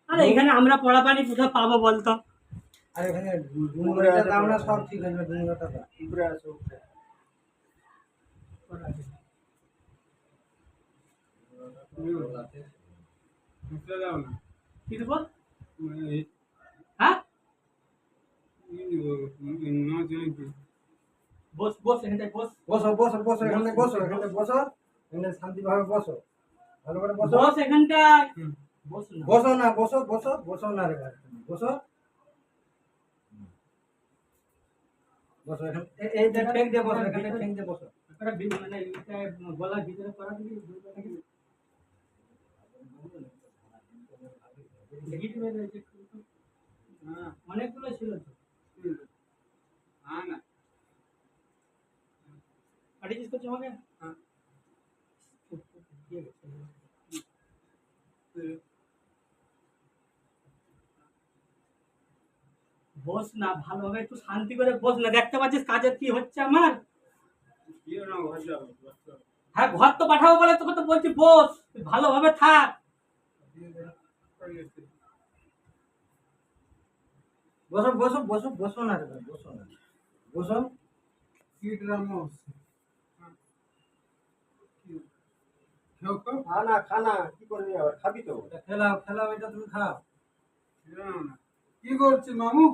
আরে এখানে আমরা পড়া পানি কোথাও পাবো বলতো? আর এখানে ডুঙ্গরিটা দাম না সব ঠিক আছে, ডুঙ্গরটা দাম উপরে আছে উপরে মুখটা দাও না কি দেবো? মানে হ্যাঁ না জানি কি বস বস এখানটায় বস। বসো বসো বসো, এখানে বসো, এখানে বসো, এখানে শান্তিভাবে বসো, ভালো করে বসো। বস এখানটায় বস না। বসো না, বসো বসো বসো না রে ভাই, বসো বসো এখানে, এই যে ঠেক দিয়ে বসো, এখানে ঠেক দিয়ে বসো। একটা মানে এটা গলার ভিতরে করা দিবি দুটো নাকি গিট মেরে যে হ্যাঁ অনেকগুলো ছিল তো। হ্যাঁ না আরে जिसको चाहोगे हाँ বস না, ভালোভাবে একটু শান্তি করে বস না, দেখতে পাচ্ছিস কাজের কি হচ্ছে আমার। ये ना घर जाओ হ্যাঁ ঘর তো পাঠাবো বলে তোকে তো বলছি বস, তুই ভালোভাবে থাক। বসো বসো বসো বসো না রে ভাই, বসো না, বসো। सीट रामोस খাও খাও খানা খানা কি করবি আবার, খাবি তো খেলাও খেলাও, এটা তুমি খাও। কি করছিস মামু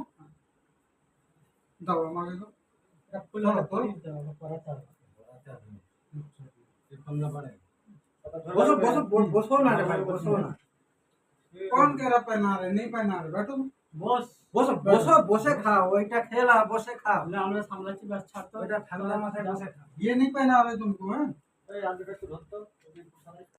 দাও আমাকে দাও এটা ফুল হবে পরিস দাও পড়াতে হবে। বসো বসো বসো না রে ভাই, বসো না। कौन कह रहा पहना रहे नहीं पहना रहे बैठो বস বসো বসো বসে খাও, ওইটা খেলা বসে খাও, না আমরা সামলাচ্ছি, ব্যাস ছাড় তো। ওইটা ঠান্ডা মাথায় বসে খাও। ये नहीं पहना रहे तुमको हैं এই আলুটা একটু ধর তো।